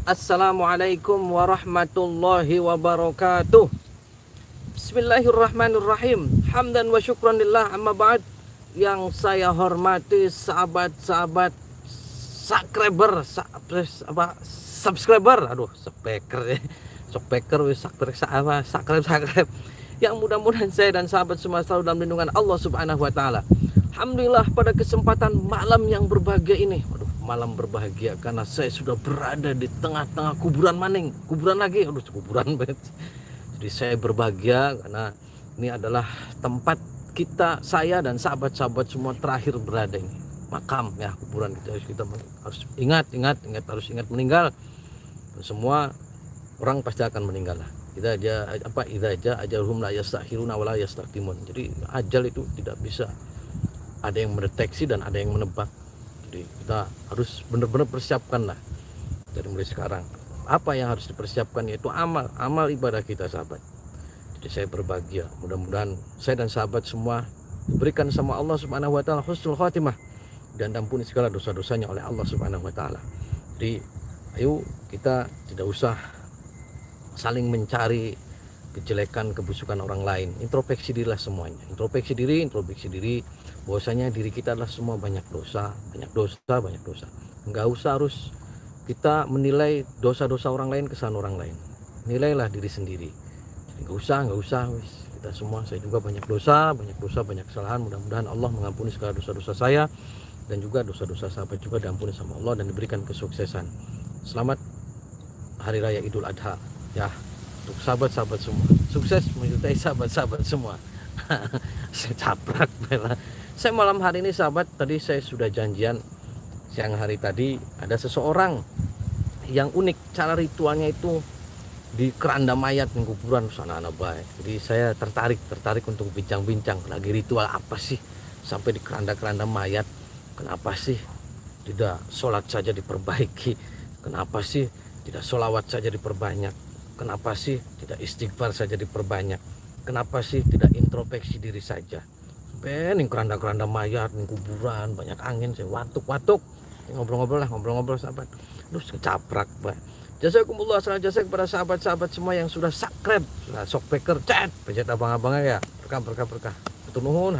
Assalamualaikum warahmatullahi wabarakatuh. Bismillahirrahmanirrahim. Hamdan wa syukran lillah, amma ba'd. Yang saya hormati sahabat-sahabat subscriber, subscriber yang mudah-mudahan saya dan sahabat semua selalu dalam lindungan Allah Subhanahu wa taala. Alhamdulillah, pada kesempatan malam yang berbahagia ini, malam berbahagia karena saya sudah berada di tengah-tengah kuburan maning, kuburan lagi, kuburan banget. Jadi saya berbahagia karena ini adalah tempat saya dan sahabat-sahabat semua terakhir berada ini. Makam ya, kuburan kita harus ingat harus ingat meninggal. Dan semua orang pasti akan meninggal lah. Idza jaa ajaluhum la yastakhiruna wa la yastaqdimun. Jadi ajal itu tidak bisa ada yang mendeteksi dan ada yang menebak. Jadi kita harus benar-benar persiapkan lah dari mulai sekarang. Apa yang harus dipersiapkan yaitu amal ibadah kita, sahabat. Jadi saya berbahagia, mudah-mudahan saya dan sahabat semua diberikan sama Allah Subhanahu wa taala husnul khatimah dan ampuni segala dosa-dosanya oleh Allah Subhanahu wa taala. Jadi ayo kita tidak usah saling mencari kejelekan, kebusukan orang lain. Introspeksi dirilah semuanya. Introspeksi diri bahwasanya diri kita adalah semua banyak dosa. Enggak usah harus kita menilai dosa-dosa orang lain, kesalahan orang lain. Nilailah diri sendiri. Enggak usah kita semua, saya juga banyak dosa, banyak kesalahan. Mudah-mudahan Allah mengampuni segala dosa-dosa saya dan juga dosa-dosa sahabat juga diampuni sama Allah dan diberikan kesuksesan. Selamat Hari Raya Idul Adha ya, untuk sahabat-sahabat semua. Sukses menyertai sahabat-sahabat semua. Saya caprak bela. Saya malam hari ini, sahabat, tadi saya sudah janjian siang hari tadi ada seseorang yang unik. Cara ritualnya itu di keranda mayat di kuburan sana baik. Jadi saya tertarik untuk bincang-bincang lagi ritual apa sih sampai di keranda-keranda mayat. Kenapa sih tidak sholat saja diperbaiki? Kenapa sih tidak sholawat saja diperbanyak? Kenapa sih tidak istighfar saja diperbanyak? Kenapa sih tidak introspeksi diri saja? Bening keranda-keranda mayat, ning kuburan, banyak angin, saya watuk. Ngobrol-ngobrol sahabat. Terus kecaprak, Pak. Jazakumullah khairan jasa kepada sahabat-sahabat semua yang sudah subscribe, sudah shockbacker, pencet abang-abangnya ya. Berkah. Hatur nuhun.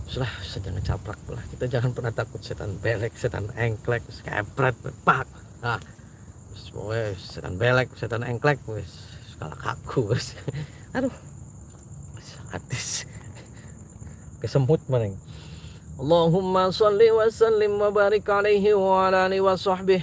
Sudah jangan caprak lah. Kita jangan pernah takut setan belek, setan engklek, kepret, pak. Nah, wes setan belek, setan engklek, wes skala kaku, wes. Aduh, hadis kesemut maning. Allahumma sholli wa sallim wa barik alaihi wa ala alihi wa sahbihi.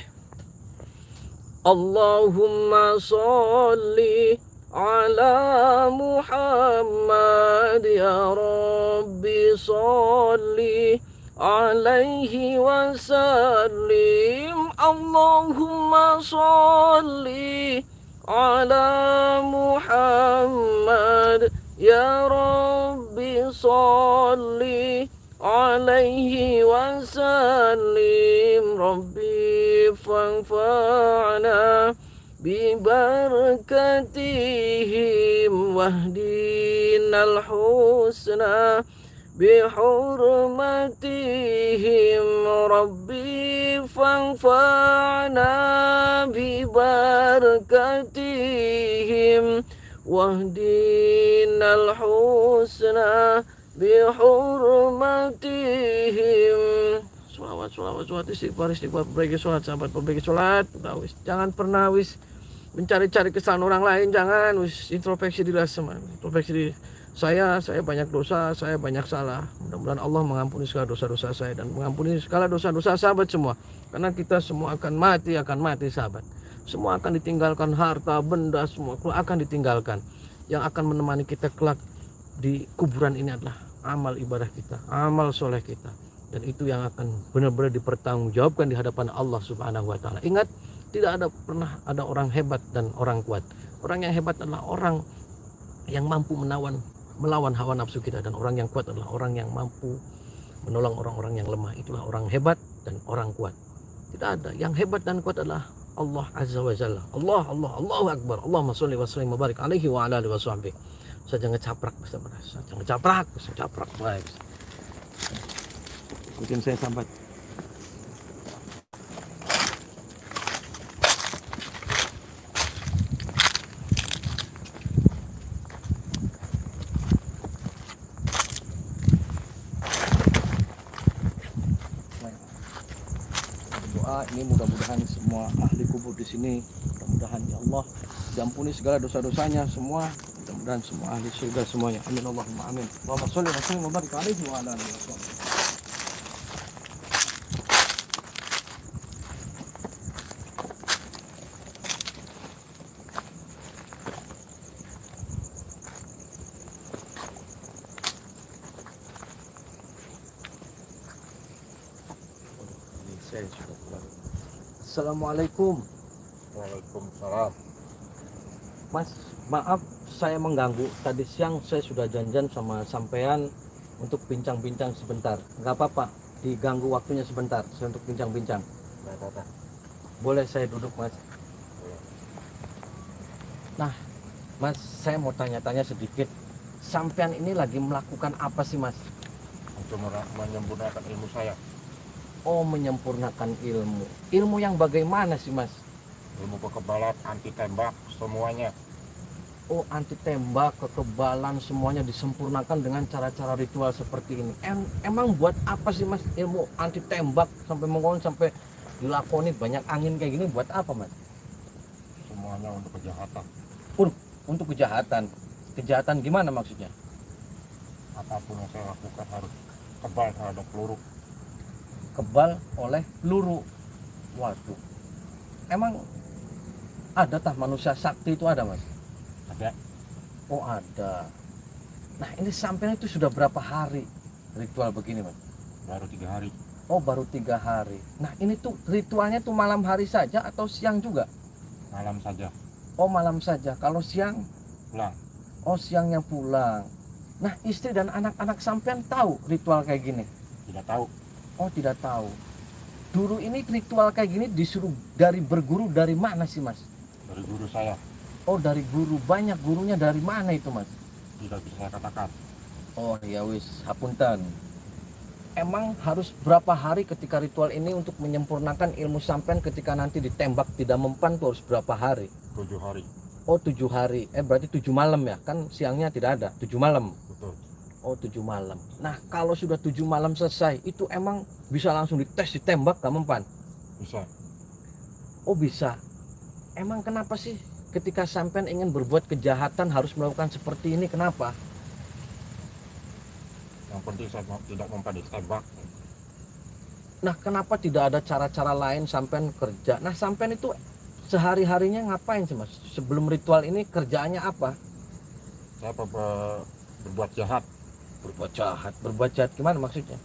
Allahumma sholli ala Muhammad ya Rabbi, sholli alaihi wa sallim. Allahumma sholli ala Muhammad ya Rabbi, sholli alaihi wa sallim. Rabbi fanfa'na bibarakatihim wahdinal husna bihurmatihim. Rabbi fanfa'na bibarakatihim wahdinal husna bihurmatihim. Sholawat istighfar perbaiki sholat, sahabat, perbaiki sholat. Jangan pernah mencari-cari kesalahan orang lain, jangan introspeksi diri semua. Introspeksi diri. Saya banyak dosa, saya banyak salah. Mudah-mudahan Allah mengampuni segala dosa-dosa saya dan mengampuni segala dosa-dosa sahabat semua. Karena kita semua akan mati, sahabat. Semua akan ditinggalkan, harta, benda, semua akan ditinggalkan. Yang akan menemani kita kelak di kuburan ini adalah amal ibadah kita, amal soleh kita. Dan itu yang akan benar-benar dipertanggungjawabkan di hadapan Allah Subhanahu wa taala. Ingat, tidak pernah ada orang hebat dan orang kuat. Orang yang hebat adalah orang yang mampu melawan hawa nafsu kita, dan orang yang kuat adalah orang yang mampu menolong orang-orang yang lemah. Itulah orang hebat dan orang kuat. Tidak ada. Yang hebat dan kuat adalah Allah Azza wa Jalla. Allahu Akbar. Allahumma sholli wa sallim wa barik alaihi wa ala alihi wa sahbihi. Saya jangan caprak, baik. Ikutin saya, sahabat. Allah, ini mudah-mudahan semua ahli kubur di sini, mudah-mudahan ya Allah diampuni segala dosa-dosanya semua, mudah-mudahan semua ahli surga semuanya. Amin Allahumma amin. Allahumma sholli wa sallim wa barik alaihi wa ala alihi wasallam. Saya sudah pulang. Assalamualaikum. Waalaikumsalam. Mas, maaf saya mengganggu. Tadi siang saya sudah janjian sama sampean untuk bincang-bincang sebentar. Nggak apa-apa, diganggu waktunya sebentar. Saya untuk bincang-bincang. Nggak apa-apa. Boleh saya duduk, Mas? Boleh. Nah, Mas, saya mau tanya-tanya sedikit. Sampean ini lagi melakukan apa sih, Mas? Untuk menyempurnakan ilmu saya. Oh, menyempurnakan ilmu. Ilmu yang bagaimana sih, Mas? Ilmu kekebalan, anti tembak, semuanya. Oh, anti tembak, kekebalan, semuanya disempurnakan dengan cara-cara ritual seperti ini. Emang buat apa sih, Mas, ilmu anti tembak sampai mengon sampai dilakoni banyak angin kayak gini buat apa, Mas? Semuanya untuk kejahatan. Untuk kejahatan. Kejahatan gimana maksudnya? Apapun yang saya lakukan harus kebal terhadap peluru. Kebal oleh peluru. Waduh. Emang ada tah manusia sakti itu ada, Mas? Ada. Oh, ada. Nah, ini sampai itu sudah berapa hari ritual begini, Mas? Baru 3 hari. Oh, baru 3 hari. Nah, ini tuh ritualnya tuh malam hari saja atau siang juga? Malam saja. Oh, malam saja. Kalau siang? Pulang. Oh, siangnya pulang. Nah, istri dan anak-anak sampean tahu ritual kayak gini? Tidak tahu. Oh, tidak tahu. Dulu ini ritual kayak gini disuruh dari berguru dari mana sih, Mas? Dari guru saya. Oh, dari guru. Banyak gurunya dari mana itu, Mas? Tidak bisa saya katakan. Oh, ya wis, hapunten. Emang harus berapa hari ketika ritual ini untuk menyempurnakan ilmu sampean ketika nanti ditembak tidak mempan tuh harus berapa hari? 7 hari. Oh, 7 hari. Berarti 7 malam ya? Kan siangnya tidak ada. 7 malam. Betul. Oh, 7 malam. Nah, kalau sudah 7 malam selesai, itu emang bisa langsung dites, ditembak, gak mempan? Bisa. Oh, bisa. Emang kenapa sih ketika sampean ingin berbuat kejahatan harus melakukan seperti ini? Kenapa? Yang penting saya tidak mempan ditembak. Nah, kenapa tidak ada cara-cara lain sampean kerja? Nah, sampean itu sehari-harinya ngapain sih, Mas? Sebelum ritual ini kerjaannya apa? Saya berbuat jahat. Berbuat jahat gimana maksudnya?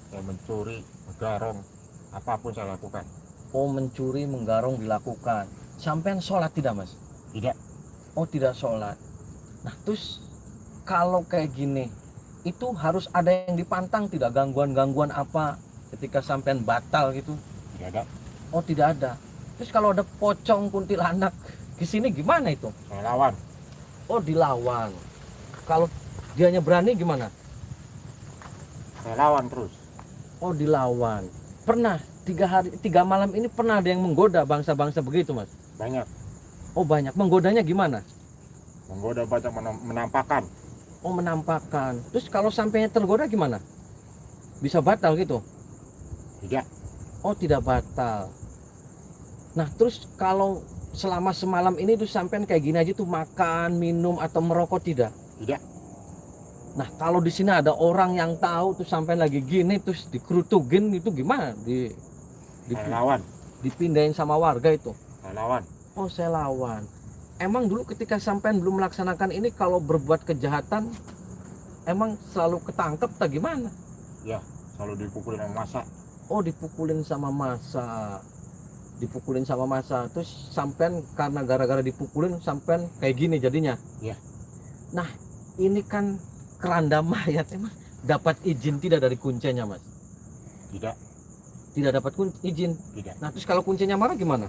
Saya mencuri, menggarong, apapun saya lakukan. Oh, mencuri, menggarong dilakukan. Sampean sholat tidak, Mas? Tidak. Oh, tidak sholat. Nah, terus kalau kayak gini, itu harus ada yang dipantang tidak? Gangguan-gangguan apa ketika sampean batal gitu? Tidak ada. Oh, tidak ada. Terus kalau ada pocong kuntilanak di sini gimana itu? Saya lawan. Oh, dilawan. Kalau dianya berani gimana? Saya lawan terus. Oh, dilawan. Pernah 3 malam ini pernah ada yang menggoda bangsa-bangsa begitu, Mas? Banyak. Oh, banyak. Menggodanya gimana? Menggoda banyak menampakkan. Oh, menampakkan. Terus kalau sampainya tergoda gimana? Bisa batal gitu? Tidak. Oh, tidak batal. Nah, terus kalau selama semalam ini tuh sampean kayak gini aja tuh makan, minum atau merokok tidak? Tidak. Nah, kalau di sini ada orang yang tahu tuh sampean lagi gini terus dikerutugin itu gimana? Saya lawan. Dipindahin sama warga itu. Saya lawan. Oh, saya lawan. Emang dulu ketika sampean belum melaksanakan ini kalau berbuat kejahatan emang selalu ketangkep tak gimana? Ya, selalu dipukulin sama masa. Oh, dipukulin sama masa. Dipukulin sama masa. Terus sampean karena gara-gara dipukulin sampean kayak gini jadinya. Ya. Nah, ini kan keranda mayat, emang dapat izin tidak dari kuncinya, Mas? Tidak. Tidak dapat izin. Tidak. Nah, terus kalau kuncinya marah gimana?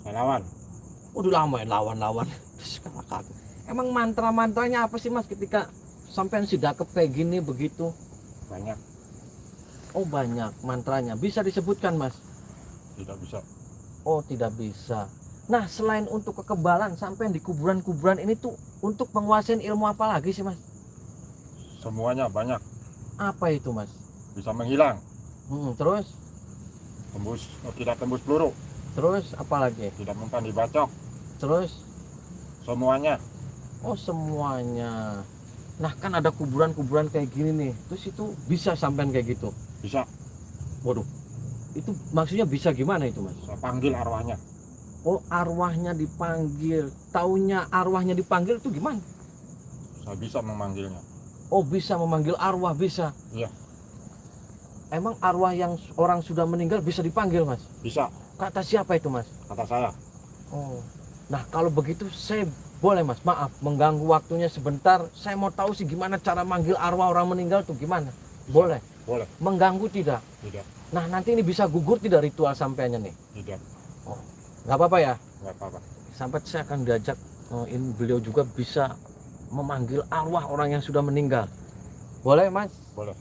Saya lawan. Udah lama ya lawan-lawan. Terus kakak. Emang mantra-mantranya apa sih, Mas, ketika sampean sidakep kayak gini begitu? Banyak. Oh, banyak mantranya. Bisa disebutkan, Mas? Tidak bisa. Oh, tidak bisa. Nah, selain untuk kekebalan, sampean di kuburan-kuburan ini tuh untuk menguasain ilmu apa lagi sih, Mas? Semuanya banyak. Apa itu, Mas? Bisa menghilang. Terus? tidak tembus peluru, Terus apa lagi? tidak mempan dibacok, Terus semuanya. oh semuanya. Nah kan ada kuburan-kuburan kayak gini nih. Terus itu bisa sampean kayak gitu. Bisa Waduh. Itu maksudnya bisa gimana itu, Mas? saya panggil arwahnya. Oh, arwahnya dipanggil. Taunya arwahnya dipanggil itu gimana? Saya bisa memanggilnya. Oh, bisa memanggil arwah, bisa. Iya, Emang arwah yang orang sudah meninggal bisa dipanggil, Mas? bisa, Kata siapa itu, Mas? kata saya. Oh. Nah, kalau begitu saya boleh, Mas. Maaf mengganggu waktunya sebentar. Saya mau tahu sih gimana cara manggil arwah orang meninggal tuh gimana? Boleh. Boleh, Mengganggu tidak? tidak, Nah, nanti ini bisa gugur tidak ritual sampainya nih? tidak, Oh. Nggak apa-apa ya? nggak apa-apa. Sampai saya akan diajak ini beliau juga bisa memanggil arwah orang yang sudah meninggal. Boleh, Mas? Boleh.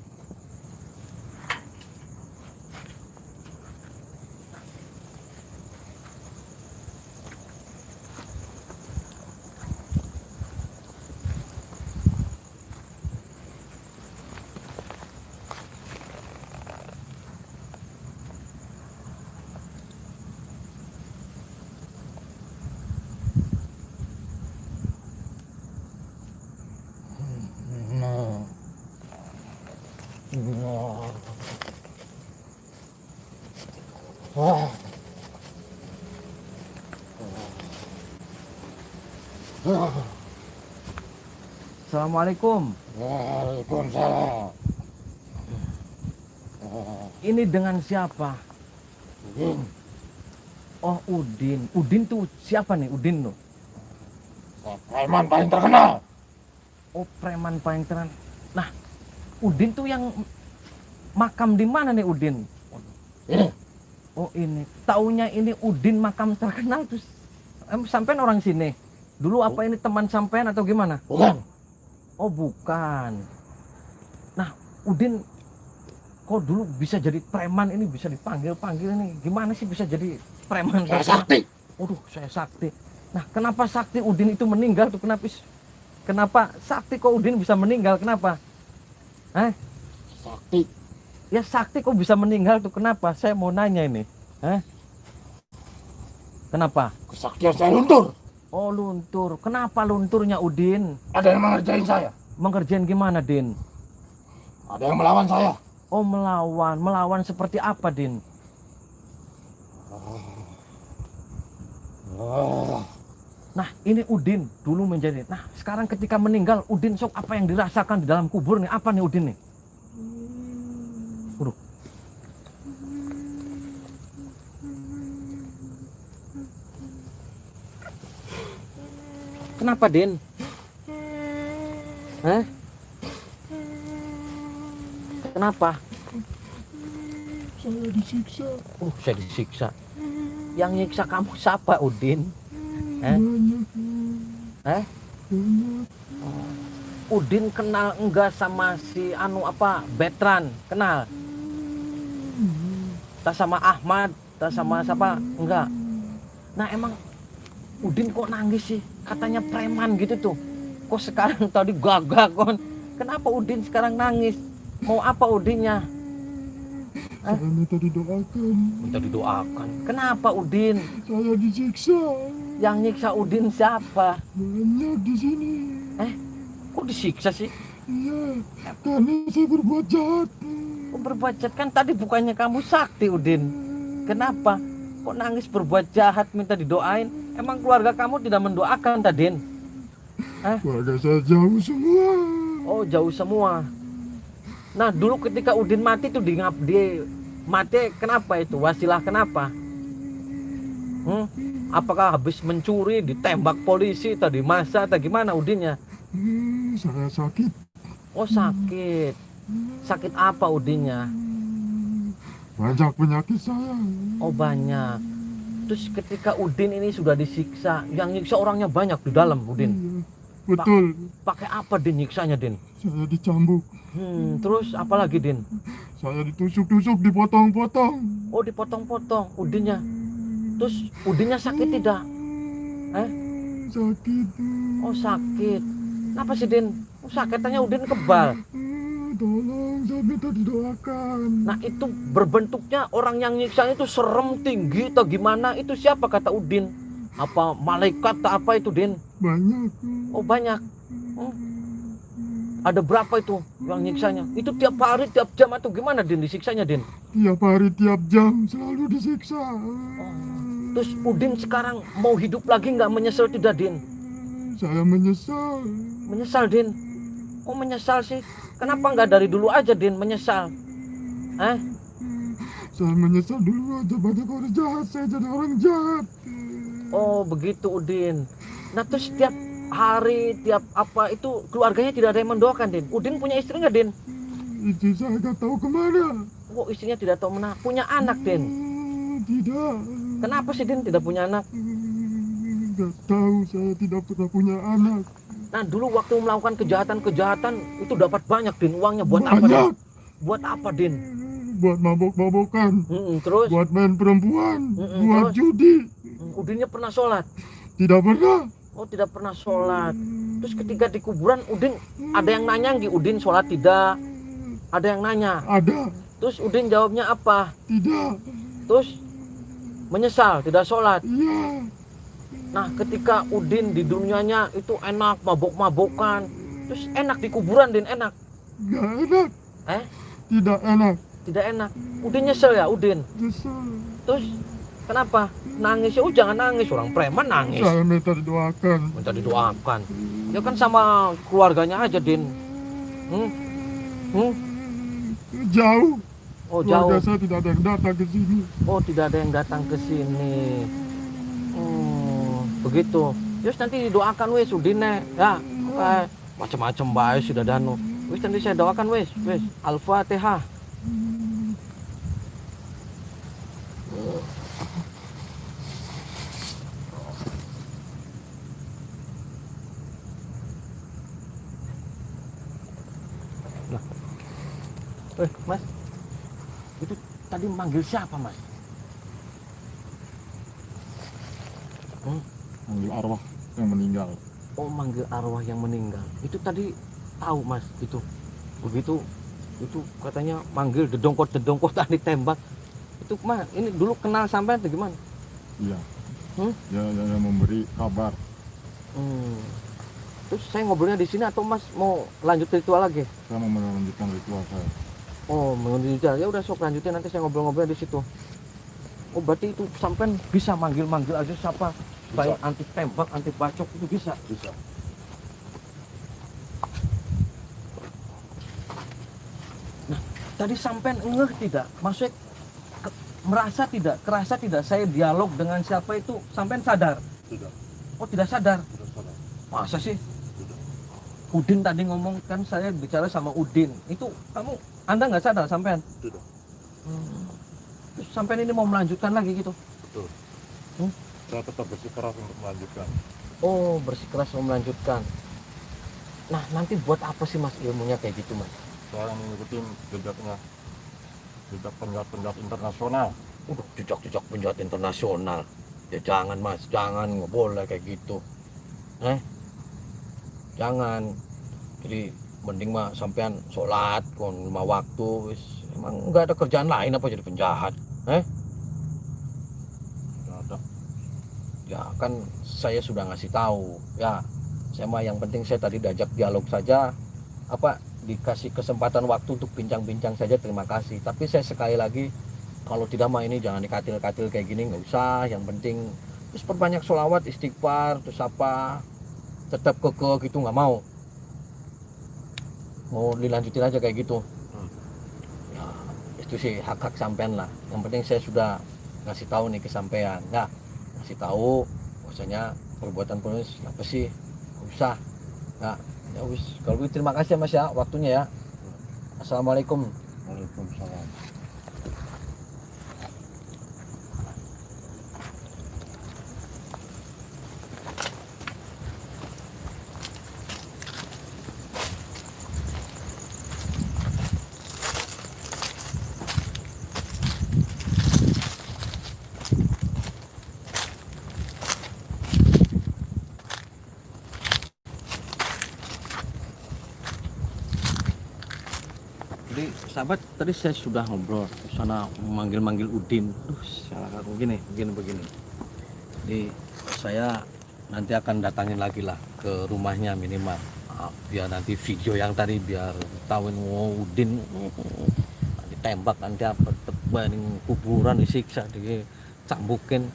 Assalamualaikum. Waalaikumsalam. Ini dengan siapa? Udin, Oh, Udin. Udin tuh siapa nih? Udin tuh. preman paling terkenal. Oh, preman paling terkenal. Nah, Udin tuh yang makam di mana nih Udin? Ini, Oh, ini. Taunya ini Udin makam terkenal terus sampean orang sini. Dulu apa ini teman sampean atau gimana? bukan. Oh, bukan. Nah, Udin kok dulu bisa jadi preman ini, bisa dipanggil-panggil ini. Gimana sih bisa jadi preman? Saya sakti. Waduh, saya sakti. Nah, kenapa sakti Udin itu meninggal tuh? Kenapa sakti kok Udin bisa meninggal? Kenapa? Sakti. Ya sakti kok bisa meninggal tuh? Kenapa? Saya mau nanya ini. Kenapa? Kesaktian saya luntur. Oh, luntur. Kenapa lunturnya Udin? Ada yang mengerjain saya. Mengerjain gimana, Din? Ada yang melawan saya. Oh, melawan. Melawan seperti apa, Din? Nah, ini Udin dulu menjadi. Nah, sekarang ketika meninggal, Udin sok apa yang dirasakan di dalam kubur nih? Apa nih Udin nih? Waduh. Kenapa, Din? Kenapa? Saya disiksa. Saya disiksa. Yang nyiksa kamu siapa, Udin? Banyak. Udin kenal enggak sama si Betran? Kenal? Tak sama Ahmad, tak sama siapa? Enggak. Nah, emang Udin kok nangis sih? Katanya preman gitu tuh. Kok sekarang tadi gagah kon? Kenapa Udin sekarang nangis? Mau apa Udinnya? Saya minta didoakan. Minta didoakan. Kenapa Udin? Saya disiksa. Yang nyiksa Udin siapa? Banyak di sini. Kok disiksa sih? Iya, karena saya berbuat jahat. Kok berbuat jahat? Kan tadi bukannya kamu sakti, Udin. Kenapa? Kok nangis berbuat jahat minta didoain? Emang keluarga kamu tidak mendoakan, Tadin? Keluarga saya jauh semua. Oh, jauh semua. Nah, dulu ketika Udin mati tuh di mati kenapa itu? Wasilah kenapa? Apakah habis mencuri, ditembak polisi, tadi masa, atau gimana Udinnya? Saya sakit. Oh, sakit. Sakit apa Udinnya? Banyak penyakit saya. Oh, banyak. Terus ketika Udin ini sudah disiksa, yang nyiksa orangnya banyak di dalam, Udin. Iya, betul. Pakai apa Din nyiksanya, Din? Saya dicambuk. Terus apa lagi, Din? Saya ditusuk-tusuk, dipotong-potong. Oh, dipotong-potong Udinnya. Terus Udinnya sakit tidak? Sakit. Oh, sakit. Kenapa sih, Din? Oh, sakitannya Udin kebal. Tolong, saya minta didoakan. Nah itu berbentuknya orang yang nyiksa itu serem tinggi atau gimana? Itu siapa kata Udin? Apa malaikat atau apa itu, Din? Banyak. Oh banyak. Ada berapa itu yang nyiksanya? Itu tiap hari, tiap jam atau gimana, Din, disiksanya, Din? Tiap hari, tiap jam selalu disiksa. Terus Udin sekarang mau hidup lagi nggak, menyesal tidak, Din? Saya menyesal. Menyesal, Din. Kok menyesal sih? Kenapa nggak dari dulu aja, Din, menyesal? Saya menyesal dulu aja, banyak orang jahat, saya jadi orang jahat. Oh begitu, Udin. Nah terus tiap hari, tiap apa itu keluarganya tidak ada yang mendoakan, Din? Udin punya istri nggak, Din? Itu saya nggak tahu kemana. Oh istrinya tidak tahu mana. Punya anak, Din? Tidak. Kenapa sih, Din, tidak punya anak? Nggak tahu, saya tidak pernah punya anak. Nah dulu waktu melakukan kejahatan itu dapat banyak, Din, uangnya buat apa, Din? Banyak. Buat apa, Din? Buat mabok-mabokan. Terus Buat main perempuan. Buat terus? judi. Udinnya pernah sholat? Tidak pernah. Oh tidak pernah sholat. Terus ketika di kuburan Udin ada yang nanya nggih, Udin sholat tidak? Ada yang nanya. Ada. Terus Udin jawabnya apa? Tidak. Terus menyesal tidak sholat. Iya. Nah ketika Udin di dunianya itu enak mabok-mabokan, terus enak di kuburan, Din, enak? Nggak enak. Tidak enak. Tidak enak. Udin nyesel ya, Udin? Nyesel. Terus kenapa? Nangis ya? Oh jangan nangis, orang preman nangis. Saya minta didoakan. Minta didoakan. Ya kan sama keluarganya aja, Din. Jauh. Oh Keluarga jauh. saya tidak ada yang datang ke sini. Oh tidak ada yang datang ke sini. Begitu. Terus nanti didoakan wes Udine ya. Macam-macam baik sudah danu. Wes nanti saya doakan wes. Al-Fatihah. Mas, itu tadi manggil siapa, Mas? Manggil arwah yang meninggal. Oh, manggil arwah yang meninggal. Itu tadi tahu, Mas, itu. Begitu itu katanya manggil dedongkot tadi tembak. Itu mah ini dulu kenal sampai atau gimana? Iya. Ya, yang memberi kabar. Terus saya ngobrolnya di sini atau Mas mau lanjut ritual lagi? Saya mau melanjutkan ritual saya. Oh, mengunjungi ya udah sok lanjutin, nanti saya ngobrol-ngobrol di situ. Oh, berarti itu sampai bisa manggil-manggil aja siapa? Baik anti tembak, anti bacok itu bisa. Bisa. Nah, tadi sampai ngeh tidak? Maksudnya merasa tidak, kerasa tidak saya dialog dengan siapa itu sampai sadar? Tidak. Oh, tidak sadar. Tidak sadar. Masa sih? Tidak. Udin tadi ngomong kan saya bicara sama Udin. Itu Anda nggak sadar sampean? Tidak. Terus sampean ini mau melanjutkan lagi gitu? Betul. Saya tetap bersikeras untuk melanjutkan. Oh, bersikeras mau melanjutkan. Nah, nanti buat apa sih Mas ilmunya kayak gitu, Mas? Saya mengikuti jejaknya. Jejak penjahat-penjahat internasional. Jejak penjahat internasional. Ya jangan, Mas, jangan, nggak boleh kayak gitu. Jangan. Jadi mending mah sampean sholat kon 5 waktu wis, emang nggak ada kerjaan lain apa jadi penjahat? Tidak ada. Ya kan saya sudah ngasih tahu ya, saya mah yang penting saya tadi diajak dialog saja, apa dikasih kesempatan waktu untuk bincang-bincang saja, terima kasih. Tapi saya sekali lagi, kalau tidak mah ini jangan dikatil-katil kayak gini, nggak usah. Yang penting terus perbanyak sholawat, istighfar, terus apa, tetap kekeh gitu, nggak mau dilanjutin aja kayak gitu. Ya itu sih hak sampean lah. Yang penting saya sudah ngasih tahu nih ke sampean, nah ngasih tahu bahwasanya perbuatan penulis apa sih, nggak usah. Nah ya wis, kalau begitu terima kasih ya Mas ya waktunya ya. Assalamualaikum. Waalaikumsalam. Jadi sahabat, tadi saya sudah ngobrol di sana, memanggil Udin. Salah begini. Jadi saya nanti akan datangin lagi lah ke rumahnya minimal. Biar nanti video yang tadi biar tahuin Udin ditembak nanti apa tebaning kuburan, disiksa, dicambukin.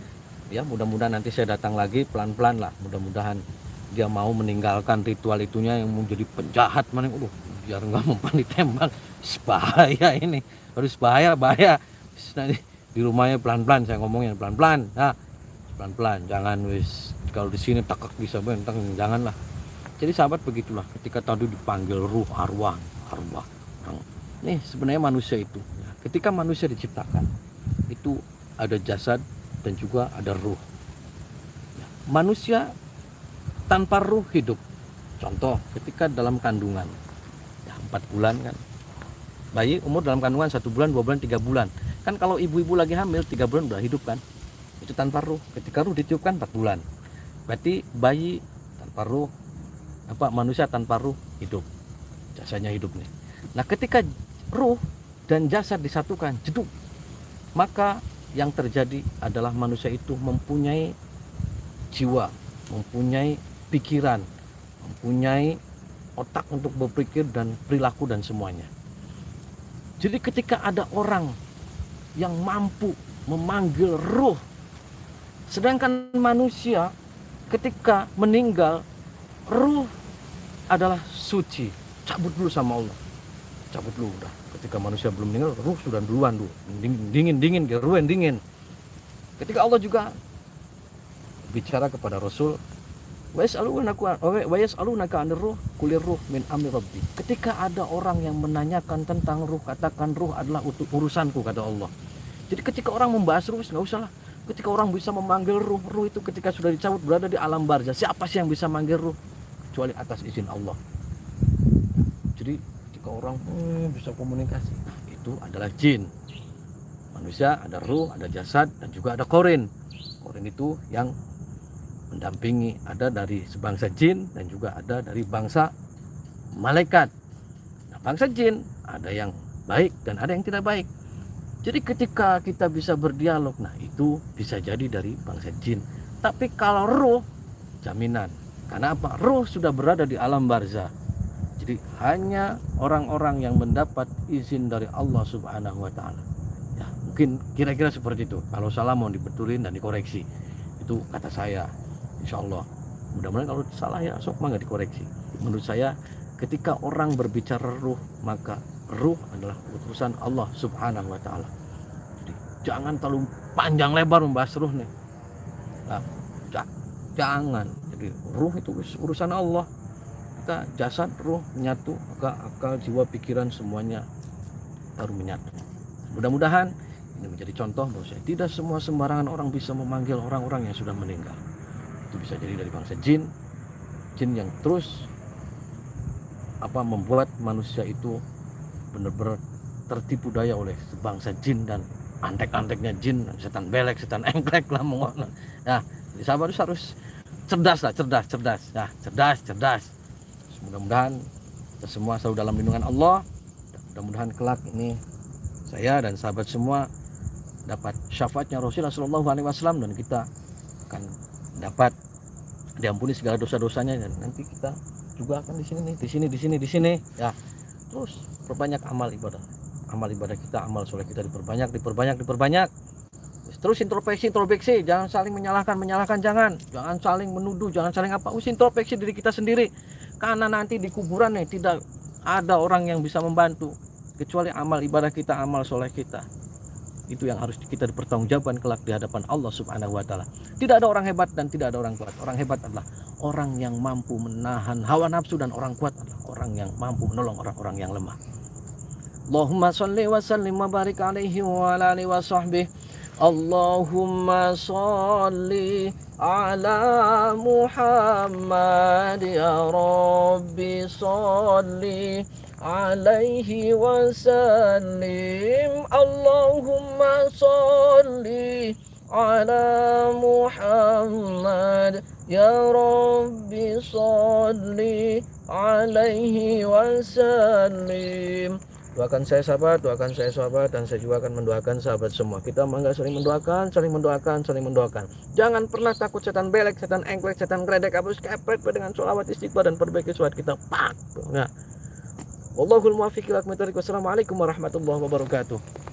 Ya mudah-mudahan nanti saya datang lagi pelan-pelan lah. Mudah-mudahan dia mau meninggalkan ritual itunya yang menjadi penjahat mana. Biar nggak mempan ditembak. Bahaya ini, harus bahaya. Nanti di rumahnya pelan-pelan, saya ngomongnya pelan-pelan. Nah, pelan-pelan, jangan wis kalau di sini takak bisa bentang, janganlah. Jadi sahabat begitulah, ketika tadi dipanggil ruh, arwah. Nih sebenarnya manusia itu, ya, ketika manusia diciptakan itu ada jasad dan juga ada ruh. Ya, manusia tanpa ruh hidup. Contoh, ketika dalam kandungan, ya 4 bulan kan, bayi umur dalam kandungan 1 bulan, 2 bulan, 3 bulan. Kan kalau ibu-ibu lagi hamil 3 bulan udah hidup kan. Itu tanpa ruh. Ketika ruh ditiupkan 4 bulan. Berarti bayi tanpa ruh, manusia tanpa ruh hidup. Jasadnya hidup nih. Nah, ketika ruh dan jasad disatukan, jeduk, maka yang terjadi adalah manusia itu mempunyai jiwa, mempunyai pikiran, mempunyai otak untuk berpikir dan perilaku dan semuanya. Jadi ketika ada orang yang mampu memanggil ruh, sedangkan manusia ketika meninggal, ruh adalah suci, cabut dulu sama Allah, cabut dulu udah. Ketika manusia belum meninggal, ruh sudah duluan dulu, dingin, ruh yang dingin. Ketika Allah juga bicara kepada Rasul, wa yas'alunaka 'anir ruh qulir ruh min amri rabbi. Ketika ada orang yang menanyakan tentang ruh, katakan ruh adalah urusanku, kata Allah. Jadi ketika orang membahas ruh, nggak usah lah. Ketika orang bisa memanggil ruh itu ketika sudah dicabut berada di alam barzah. Siapa sih yang bisa manggil ruh kecuali atas izin Allah? Jadi ketika orang bisa komunikasi, nah, itu adalah jin. Manusia ada ruh, ada jasad, dan juga ada korin. Korin itu yang mendampingi, ada dari sebangsa jin dan juga ada dari bangsa malaikat. Nah, bangsa jin ada yang baik dan ada yang tidak baik. Jadi ketika kita bisa berdialog, nah itu bisa jadi dari bangsa jin. Tapi kalau ruh, jaminan. Karena apa? Ruh sudah berada di alam barzah. Jadi hanya orang-orang yang mendapat izin dari Allah Subhanahu wa Ta'ala. Ya, mungkin kira-kira seperti itu. Kalau salah mau dibetulin dan dikoreksi. Itu kata saya. Insya Allah. Mudah-mudahan kalau salah ya sok mangga dikoreksi. Menurut saya ketika orang berbicara ruh, maka ruh adalah utusan Allah Subhanahu wa Ta'ala. Jadi jangan terlalu panjang lebar membahas ruh nih. Nah, jangan. Jadi ruh itu urusan Allah. Kita jasad, ruh menyatu, maka akal, jiwa, pikiran semuanya baru menyatu. Mudah-mudahan ini menjadi contoh bahwa tidak semua sembarangan orang bisa memanggil orang-orang yang sudah meninggal. Itu bisa jadi dari bangsa jin yang terus membuat manusia itu benar-benar tertipu daya oleh sebangsa jin dan antek-anteknya jin, setan belek, setan engklek lah mongol. Nah, sahabat harus cerdas. Nah, cerdas. Mudah-mudahan kita semua selalu dalam lindungan Allah. Mudah-mudahan kelak ini saya dan sahabat semua dapat syafaatnya Rasulullah SAW dan kita akan dapat diampuni segala dosa-dosanya, dan nanti kita juga akan di sini ya. Terus perbanyak amal ibadah kita, amal soleh kita diperbanyak. Terus introspeksi, jangan saling menyalahkan, jangan saling menuduh, jangan saling introspeksi diri kita sendiri, karena nanti di kuburan nih tidak ada orang yang bisa membantu kecuali amal ibadah kita, amal soleh kita. Itu yang harus kita dipertanggungjawabkan kelak di hadapan Allah Subhanahu wa Ta'ala. Tidak ada orang hebat dan tidak ada orang kuat. Orang hebat adalah orang yang mampu menahan hawa nafsu, dan orang kuat adalah orang yang mampu menolong orang-orang yang lemah. Allahumma sholli wa sallim wa barik alaihi wa ala alihi wa sahbihi. Allahumma sholli ala Muhammad ya Rabbi sholli alaihi wasallim. Allahumma sholli ala Muhammad ya Rabbi sholli alaihi wasallim. Doakan saya sahabat, doakan saya sahabat, dan saya juga akan mendoakan sahabat semua. Kita mangga saling mendoakan, saling mendoakan, saling mendoakan. Jangan pernah takut setan belek, setan engklek, setan gredek, habis kepret dengan sholawat istighfar dan perbaiki sholat kita. Pak. Nah, wallahul muwaffiq ila aqwamit thoriq. Wassalamualaikum warahmatullahi wabarakatuh.